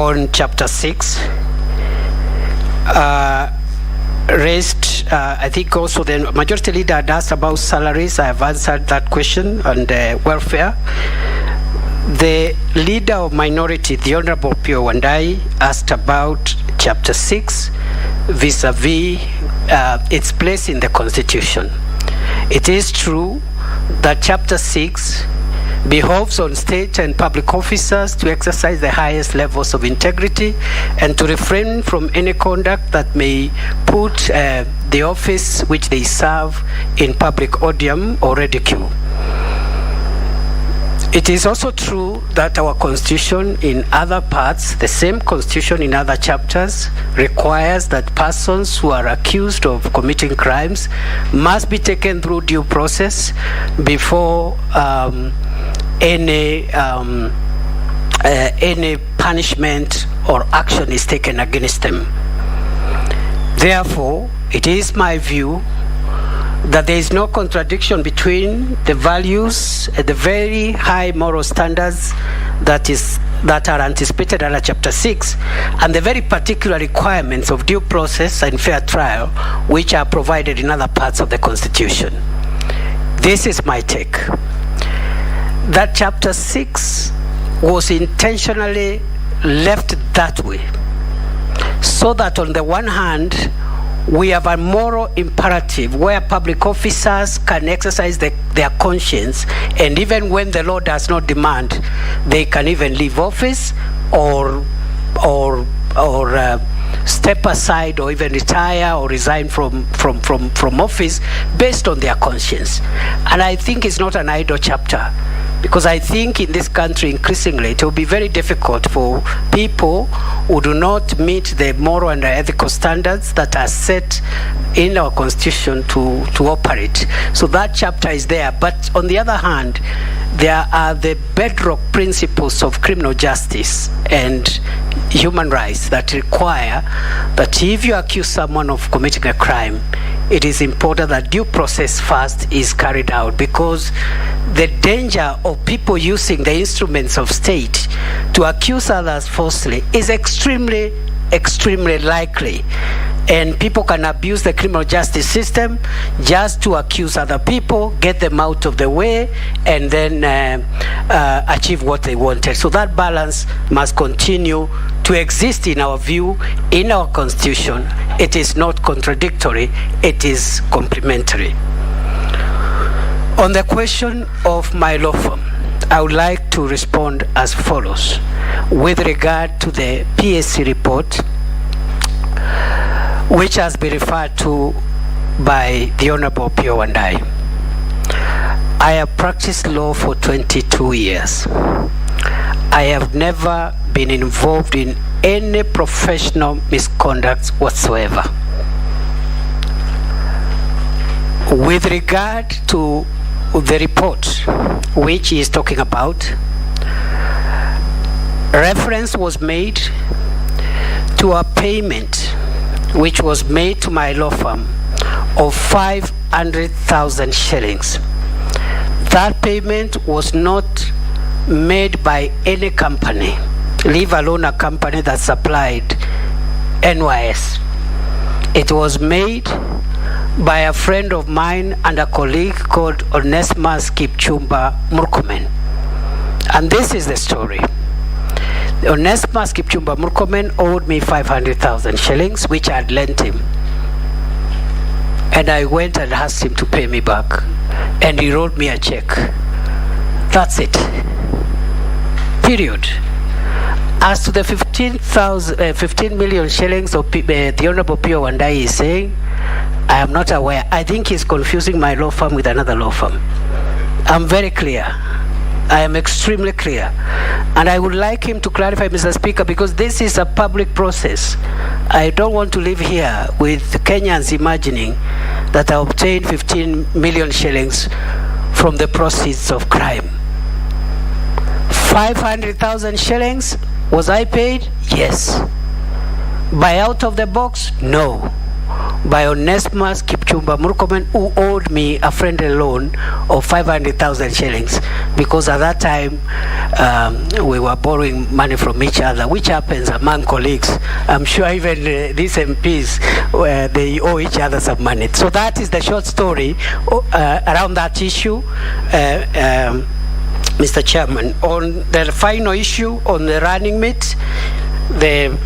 on chapter 6. Raised, I think also the majority leader had asked about salaries. I have answered that question, and welfare. The leader of minority, the Honorable Pio Wandai, asked about chapter 6 vis-a-vis its place in the Constitution. It is true that chapter 6 behoves on state and public officers to exercise the highest levels of integrity and to refrain from any conduct that may put the office which they serve in public odium or ridicule. It is also true that our constitution in other parts, the same constitution in other chapters, requires that persons who are accused of committing crimes must be taken through due process before any punishment or action is taken against them. Therefore, it is my view that there is no contradiction between the values, the very high moral standards that are anticipated under chapter 6 and the very particular requirements of due process and fair trial which are provided in other parts of the Constitution. This is my take. That chapter 6 was intentionally left that way so that on the one hand we have a moral imperative where public officers can exercise their conscience, and even when the law does not demand, they can even leave office or step aside or even retire or resign from office based on their conscience. And I think it's not an idle chapter, because I think in this country increasingly it will be very difficult for people who do not meet the moral and ethical standards that are set in our constitution to operate. So that chapter is there. But on the other hand, there are the bedrock principles of criminal justice and human rights that require that if you accuse someone of committing a crime, it is important that due process first is carried out, because the danger of people using the instruments of state to accuse others falsely is extremely likely. And people can abuse the criminal justice system just to accuse other people, get them out of the way, and then achieve what they wanted. So that balance must continue to exist in our view, in our constitution. It is not contradictory, it is complementary. On the question of my law firm, I would like to respond as follows. With regard to the PSC report, which has been referred to by the Honorable Pio Wandai, I have practiced law for 22 years. I have never been involved in any professional misconduct whatsoever. With regard to the report which he is talking about, reference was made to a payment which was made to my law firm of 500,000 shillings. That payment was not made by any company, leave alone a company that supplied NYS. It was made by a friend of mine and a colleague called Kithure Murkomen. And this is the story. Kithure Murkomen owed me 500,000 shillings, which I had lent him. And I went and asked him to pay me back. And he wrote me a check. That's it. Period. As to the 15 million shillings of the Honorable Pio Wandai is saying, I am not aware. I think he's confusing my law firm with another law firm. I'm very clear. I am extremely clear. And I would like him to clarify, Mr. Speaker, because this is a public process. I don't want to live here with Kenyans imagining that I obtained 15 million shillings from the proceeds of crime. 500,000 shillings, was I paid? Yes. By out of the box? No. by Onesmus Kipchumba Murkomen, who owed me a friendly loan of 500,000 shillings, because at that time we were borrowing money from each other, which happens among colleagues. I'm sure even these MPs, they owe each other some money. So that is the short story around that issue, Mr. Chairman. On the final issue on the running mate, the